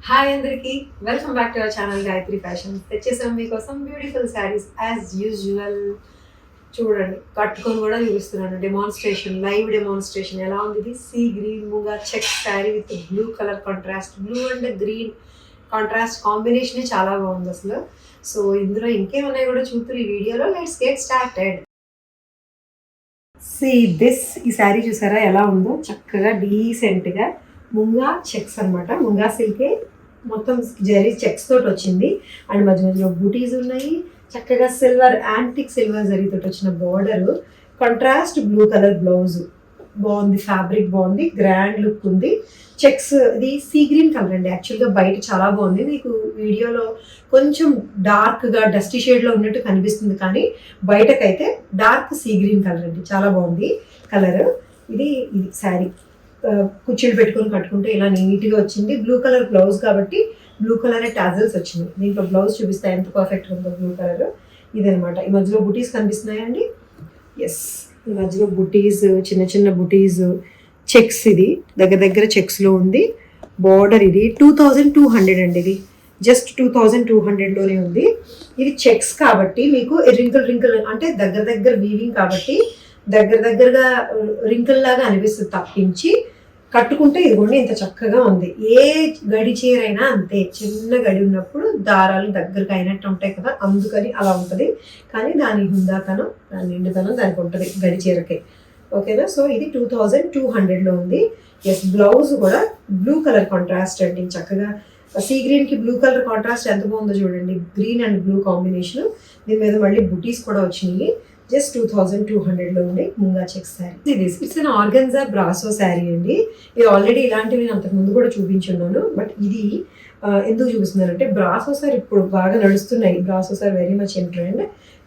Hi అందరికి welcome back to our channel Gayatri fashion. తెచ్చేసాం మీకోసం బ్యూటిఫుల్ శారీస్ యాజ్ యూజువల్. చూడండి, కట్టుకొని కూడా చూపిస్తున్నాను. Demonstration, live demonstration. ఎలా ఉంది ఇది? Sea green muga check sari with blue colour contrast. Blue and green contrast combination చాలా బాగుంది అసలు. సో ఇందులో ఇంకేమన్నాయి కూడా చూపుతారు ఈ వీడియోలో. Let's get started. See this, ఈ శారీ చూసారా ఎలా ఉందో? చక్కగా డీసెంట్గా ముంగా చెక్స్ అనమాట. ముంగా సిల్కే మొత్తం జరీ చెక్స్ తోటి వచ్చింది. అండ్ మధ్య మధ్యలో బూటీస్ ఉన్నాయి. చక్కగా సిల్వర్, యాంటిక్ సిల్వర్ జరీతో వచ్చిన border, contrast blue colour blouse. బాగుంది, ఫ్యాబ్రిక్ బాగుంది, గ్రాండ్ లుక్ ఉంది. చెక్స్, ఇది సీ గ్రీన్ కలర్ అండి. యాక్చువల్గా బయట చాలా బాగుంది, మీకు వీడియోలో కొంచెం డార్క్గా డస్టీ షేడ్లో ఉన్నట్టు కనిపిస్తుంది, కానీ బయటకైతే డార్క్ సీ గ్రీన్ కలర్ అండి. చాలా బాగుంది కలర్. ఇది శారీ కుర్చీలు పెట్టుకొని కట్టుకుంటే ఇలా నీట్గా వచ్చింది. బ్లూ కలర్ బ్లౌజ్ కాబట్టి బ్లూ కలర్ టాజల్స్ వచ్చింది. దీంట్లో బ్లౌజ్ చూపిస్తాయి ఎంత పర్ఫెక్ట్ ఉందో. బ్లూ కలర్ ఇదనమాట. ఈ మధ్యలో బుటీస్ కనిపిస్తున్నాయండి. ఎస్, ఈ మధ్యలో బుటీస్, చిన్న చిన్న బుటీస్, చెక్స్. ఇది దగ్గర దగ్గర చెక్స్లో ఉంది. బార్డర్ ఇది 2200 అండి. ఇది జస్ట్ 2200లోనే ఉంది. ఇది చెక్స్ కాబట్టి మీకు రింకిల్ అంటే దగ్గర దగ్గర వీవింగ్ కాబట్టి దగ్గరగా రింకిల్ లాగా అనిపిస్తుంది తప్పించి, కట్టుకుంటే ఇదిగోండి ఇంత చక్కగా ఉంది. ఏ గడి చీర అయినా అంతే, చిన్న గడి ఉన్నప్పుడు దారాలు దగ్గరకు అయినట్టు ఉంటాయి కదా, అందుకని అలా ఉంటుంది. కానీ దాని హుందాతనం, దాని నిండుతనం దానికి ఉంటుంది గడి చీరకి. ఓకేనా? సో ఇది 2200లో ఉంది. ఎస్, బ్లౌజ్ కూడా బ్లూ కలర్ కాంట్రాస్ట్ అండి. చక్కగా సీ గ్రీన్కి బ్లూ కలర్ కాంట్రాస్ట్ ఎంత బాగుందో చూడండి. Green and blue combination. దీని మీద మళ్ళీ బుటీస్ కూడా వచ్చినాయి. జస్ట్ 2200లో ఉండే munga check sari. It's an organza brasso sari అండి. ఇది ఆల్రెడీ ఇలాంటివి నేను అంతకుముందు కూడా చూపించున్నాను. బట్ ఇది ఎందుకు చూపిస్తున్నానంటే, బ్రాసో సార్ ఇప్పుడు బాగా నడుస్తున్నాయి. Brasso sir very much in trend.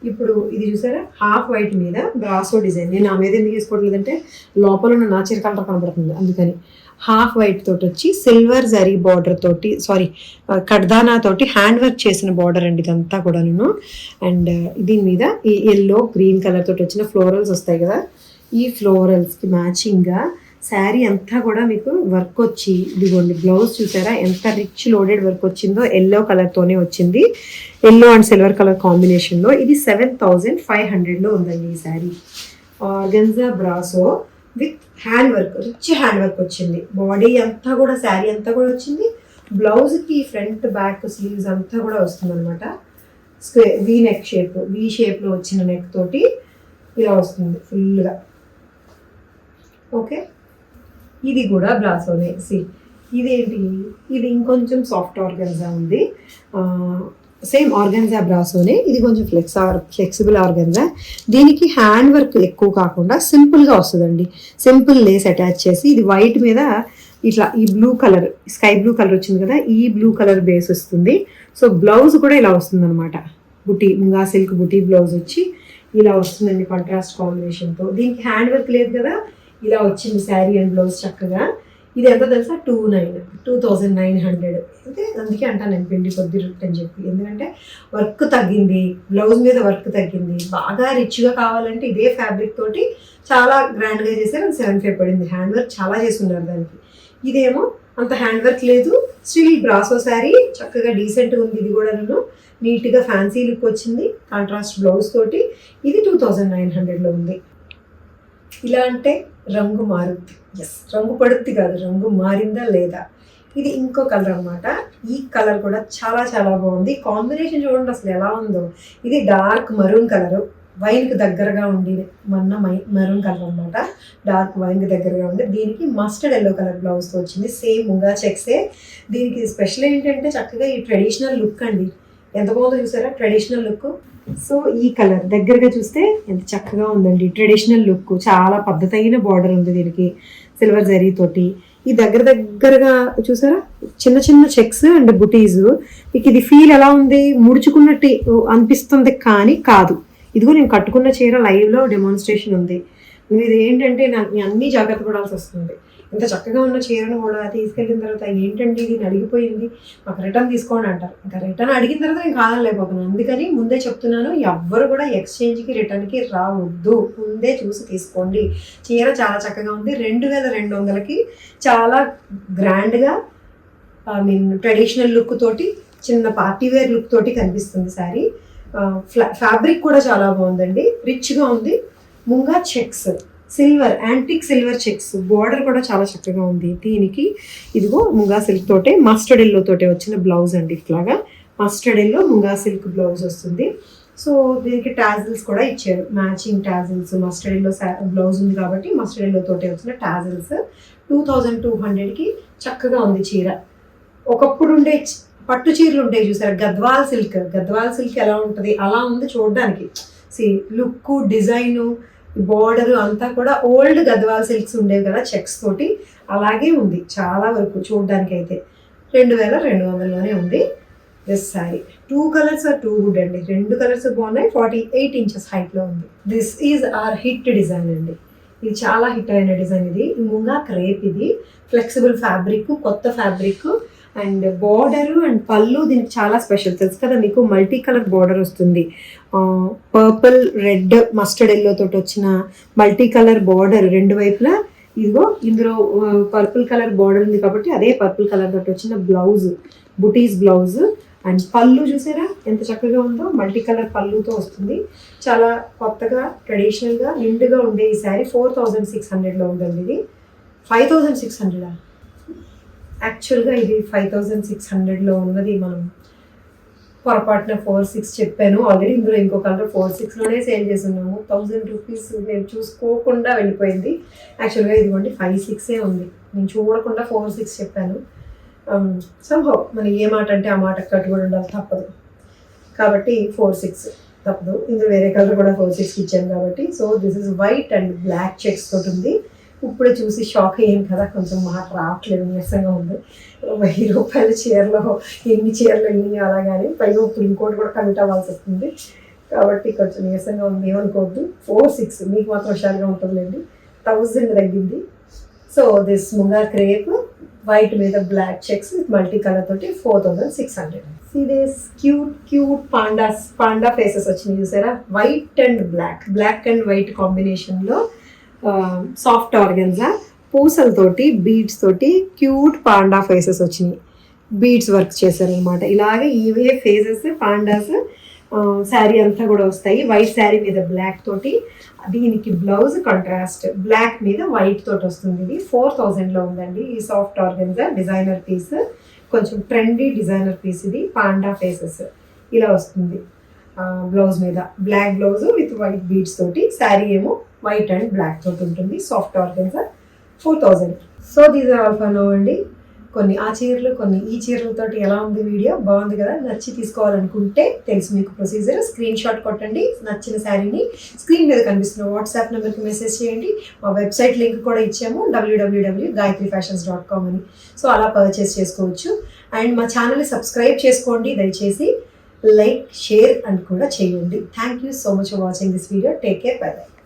ఇప్పుడు ఇది చూసారా, హాఫ్ వైట్ మీద బ్రాసో డిజైన్. నేను ఆ మీద ఎందుకు తీసుకోవట్లేదంటే లోపల ఉన్న నాచర్ కలర్ కనబడుతుంది, అందుకని. హాఫ్ వైట్ తోటి వచ్చి సిల్వర్ జరీ బార్డర్ తోటి, కడ్దానా తోటి హ్యాండ్ వర్క్ చేసిన బార్డర్ అండి ఇదంతా కూడా. నేను అండ్ దీని మీద ఈ ఎల్లో గ్రీన్ కలర్ తోటి వచ్చిన ఫ్లోరల్స్ వస్తాయి కదా, ఈ ఫ్లోరల్స్కి మ్యాచింగ్గా శారీ అంతా కూడా మీకు వర్క్ వచ్చి, ఇదిగోండి బ్లౌజ్ చూసారా ఎంత రిచ్ లోడెడ్ వర్క్ వచ్చిందో. ఎల్లో కలర్తోనే వచ్చింది, ఎల్లో అండ్ సిల్వర్ కలర్ కాంబినేషన్లో. ఇది 7500లో ఉందండి ఈ sari. Organza brasso with hand work, rich hand work వచ్చింది. బాడీ అంతా కూడా, శారీ అంతా కూడా వచ్చింది. బ్లౌజ్కి ఫ్రంట్ బ్యాక్ స్లీవ్స్ అంతా కూడా వస్తుంది అనమాట. వీ నెక్ షేప్, వీ షేప్లో వచ్చిన నెక్ తోటి ఇలా వస్తుంది ఫుల్గా. ఓకే, ఇది కూడా బ్రాసోనే. ఇదేంటి, ఇది ఇంకొంచెం సాఫ్ట్ ఆర్గన్జా ఉంది. సేమ్ ఆర్గన్జా బ్రాసోనే, ఇది కొంచెం ఫ్లెక్సిబుల్ ఆర్గన్జా. దీనికి హ్యాండ్ వర్క్ ఎక్కువ కాకుండా సింపుల్గా వస్తుందండి. సింపుల్ లేస్ అటాచ్ చేసి, ఇది వైట్ మీద ఇట్లా ఈ blue colour, sky blue colour వచ్చింది కదా, ఈ బ్లూ కలర్ బేస్ వస్తుంది. సో బ్లౌజ్ కూడా ఇలా వస్తుంది అనమాట. బుటీ, ముంగా సిల్క్ బుటీ బ్లౌజ్ వచ్చి ఇలా వస్తుందండి కాంట్రాస్ట్ కాంబినేషన్తో. దీనికి హ్యాండ్ వర్క్ లేదు కదా, ఇలా వచ్చింది శారీ అండ్ బ్లౌజ్ చక్కగా. ఇది ఎంత తెలుసా? 2900. అంటే అందుకే అంటాను నేను పిండి కొద్ది రుట్ అని చెప్పి, ఎందుకంటే వర్క్ తగ్గింది, బ్లౌజ్ మీద వర్క్ తగ్గింది. బాగా రిచ్గా కావాలంటే ఇదే ఫ్యాబ్రిక్ తోటి చాలా గ్రాండ్గా చేశారు. 7500 పడింది. హ్యాండ్ వర్క్ చాలా చేస్తున్నారు దానికి. ఇదేమో అంత హ్యాండ్ వర్క్ లేదు, స్టిల్ బ్రాసో శారీ చక్కగా డీసెంట్గా ఉంది. ఇది కూడా నేను నీట్గా ఫ్యాన్సీ లుక్ వచ్చింది కాంట్రాస్ట్ బ్లౌజ్ తోటి. ఇది 2900లో ఉంది. ఇలా అంటే రంగు మారుద్ది. ఎస్, రంగు పడుద్ది కాదు, రంగు మారిందా లేదా. ఇది ఇంకో కలర్ అనమాట. ఈ కలర్ కూడా చాలా చాలా బాగుంది. కాంబినేషన్ చూడండి అసలు ఎలా ఉందో. ఇది డార్క్ మరూన్ కలర్, వైన్కి దగ్గరగా ఉండి మరూన్ కలర్ అనమాట. డార్క్ వైన్కి దగ్గరగా ఉంది. దీనికి మస్టర్డ్ ఎల్లో కలర్ బ్లౌజ్తో వచ్చింది. సేమ్ ముంగా చెక్సే. దీనికి స్పెషల్ ఏంటంటే చక్కగా ఈ ట్రెడిషనల్ లుక్ అండి. ఎంత బాగుందో చూసారా ట్రెడిషనల్ లుక్. సో ఈ కలర్ దగ్గరగా చూస్తే ఎంత చక్కగా ఉందండి. ట్రెడిషనల్ లుక్, చాలా పద్ధతైన బార్డర్ ఉంది దీనికి సిల్వర్ జరీ తోటి. ఈ దగ్గరగా చూసారా చిన్న చిన్న చెక్స్ అండ్ బుటీస్. మీకు ఇది ఫీల్ ఎలా ఉంది? ముడుచుకున్నట్టు అనిపిస్తుంది కానీ కాదు. ఇదిగో నేను కట్టుకున్న చీర లైవ్లో డెమాన్స్ట్రేషన్ ఉంది. ఇది ఏంటంటే నాకు అన్నీ జాగ్రత్త పడాల్సి వస్తుంది. ఇంత చక్కగా ఉన్న చీరను కూడా తీసుకెళ్ళిన తర్వాత ఏంటండి ఇది నలిగిపోయింది, మాకు రిటర్న్ తీసుకోండి అంటారు. ఇంకా రిటర్న్ అడిగిన తర్వాత నేను కాదలేకపోతున్నాను. అందుకని ముందే చెప్తున్నాను, ఎవ్వరు కూడా ఎక్స్చేంజ్కి రిటర్న్కి రావద్దు, ముందే చూసి తీసుకోండి. చీర చాలా చక్కగా ఉంది. 2200కి చాలా గ్రాండ్గా ఐ మీన్ ట్రెడిషనల్ లుక్ తోటి చిన్న పార్టీ వేర్ లుక్ తోటి కనిపిస్తుంది శారీ. ఫ్యాబ్రిక్ కూడా చాలా బాగుందండి, రిచ్గా ఉంది. Munga checks, silver antique silver checks, border కూడా చాలా చక్కగా ఉంది దీనికి. ఇదిగో ముంగా సిల్క్ తోటే మస్టర్డ్ ఎల్లో తోటే వచ్చిన బ్లౌజ్ అండి. ఇట్లాగా mustard yellow munga silk blouse వస్తుంది. సో దీనికి టాజిల్స్ కూడా ఇచ్చారు, matching tassels. Mustard yellow blouse ఉంది కాబట్టి మస్టర్డ్ ఎల్లో తోటే వచ్చిన టాజిల్స్. 2200కి చక్కగా ఉంది చీర. ఒకప్పుడు ఉండే పట్టు చీరలు ఉంటాయి చూసారు, గద్వాల్ సిల్క్ ఎలా ఉంటుంది అలా ఉంది చూడడానికి. లుక్, డిజైను, బోర్డర్ అంతా కూడా ఓల్డ్ గద్వాల్ సిల్క్స్ ఉండేవి కదా చెక్స్ తోటి, అలాగే ఉంది చాలా వరకు చూడడానికి. అయితే 2200లోనే ఉంది this sari. 2 colours are too good అండి, 2 కలర్స్ బాగున్నాయి. 48 ఇంచెస్ హైట్లో ఉంది. This is our hit design అండి, ఇది చాలా హిట్ అయిన డిజైన్. ఇది ముంగా క్రేప్, ఇది ఫ్లెక్సిబుల్ ఫ్యాబ్రిక్, కొత్త ఫ్యాబ్రిక్. అండ్ బార్డర్ అండ్ పళ్ళు దీనికి చాలా స్పెషల్, తెలుసు కదా మీకు. మల్టీ కలర్ బార్డర్ వస్తుంది, పర్పుల్, రెడ్, మస్టర్డ్ ఎల్లో తోటి వచ్చిన మల్టీ కలర్ బార్డర్ రెండు వైపులా. ఇదిగో ఇందులో పర్పుల్ కలర్ బార్డర్ ఉంది కాబట్టి అదే పర్పుల్ కలర్ తోటి వచ్చిన బ్లౌజ్, బుటీస్ బ్లౌజ్. అండ్ పళ్ళు చూసారా ఎంత చక్కగా ఉందో, మల్టీ కలర్ పళ్ళుతో వస్తుంది. చాలా కొత్తగా ట్రెడిషనల్గా నిండుగా ఉండే ఈ శారీ 4600లో ఉందండి. ఇది 5600 యాక్చువల్గా ఇది 5600లో ఉన్నది. మనం పొరపాటున 46 చెప్పాను ఆల్రెడీ. ఇందులో ఇంకో కలర్ 46లోనే సేల్ చేసి ఉన్నాము. 1000 రూపీస్ నేను చూసుకోకుండా వెళ్ళిపోయింది. యాక్చువల్గా ఇదిగోండి 56 ఉంది, నేను చూడకుండా 46 చెప్పాను. సంభవ్ మనం ఏ మాట అంటే ఆ మాట కట్టుబడి ఉండాలి, తప్పదు. కాబట్టి 46 తప్పదు. ఇందులో వేరే కలర్ కూడా 46 ఇచ్చాను కాబట్టి. So this is white and black checks తోటి ఉంది. ఇప్పుడు చూసి షాక్ అయ్యాను కదా, కొంచెం మాట రావట్లేదు, నీరసంగా ఉంది. 1000 రూపాయల చీరలో ఎన్ని చీరలు వెళ్ళినాయి అలాగానే, పైగా ఇప్పుడు ఇంకోటి కూడా కమిట్ అవ్వాల్సి వస్తుంది కాబట్టి కొంచెం నీరసంగా ఉంది, ఏమనుకోవద్దు. 46 మీకు మాత్రం హుషారుగా ఉంటుందండి. 1000 తగ్గింది. So this munga crepe white మీద black checks with multi colour తోటి 4600. దిస్ క్యూట్ పాండా ఫేసెస్ వచ్చినాయి చూసారా, white and black and white కాంబినేషన్లో. సాఫ్ట్ ఆర్గన్జా పూసలతోటి బీడ్స్ తోటి క్యూట్ పాండా ఫేసెస్ వచ్చినాయి, బీడ్స్ వర్క్ చేశారనమాట. ఇలాగే ఇవే ఫేసెస్ పాండాస్ శారీ అంతా కూడా వస్తాయి. వైట్ శారీ మీద బ్లాక్ తోటి, దీనికి బ్లౌజ్ కాంట్రాస్ట్ బ్లాక్ మీద వైట్ తోటి వస్తుంది. ఇది 4000లో ఉందండి. ఈ సాఫ్ట్ ఆర్గన్జా డిజైనర్ పీస్, కొంచెం ట్రెండీ డిజైనర్ పీస్. ఇది పాండా ఫేసెస్ ఇలా వస్తుంది. బ్లౌజ్ మీద black blouse with white beads తోటి, శారీ ఏమో వైట్ అండ్ బ్లాక్ తోటి ఉంటుంది. Soft organza 4000. So these are all for now అండి. కొన్ని ఆ చీరలు, కొన్ని ఈ చీరలతోటి ఎలా ఉంది వీడియో, బాగుంది కదా. నచ్చి తీసుకోవాలనుకుంటే తెలుసు మీకు ప్రొసీజర్. స్క్రీన్ షాట్ కొట్టండి నచ్చిన శారీని, స్క్రీన్ మీద కనిపిస్తున్న వాట్సాప్ నెంబర్కి మెసేజ్ చేయండి. మా వెబ్సైట్ లింక్ కూడా ఇచ్చాము, www.gayatrifashions.com అని. సో అలా పర్చేస్ చేసుకోవచ్చు. అండ్ మా ఛానల్ని సబ్స్క్రైబ్ చేసుకోండి దయచేసి, లైక్, షేర్ అని కూడా చేయండి. Thank you so much for watching this video. Take care, by by.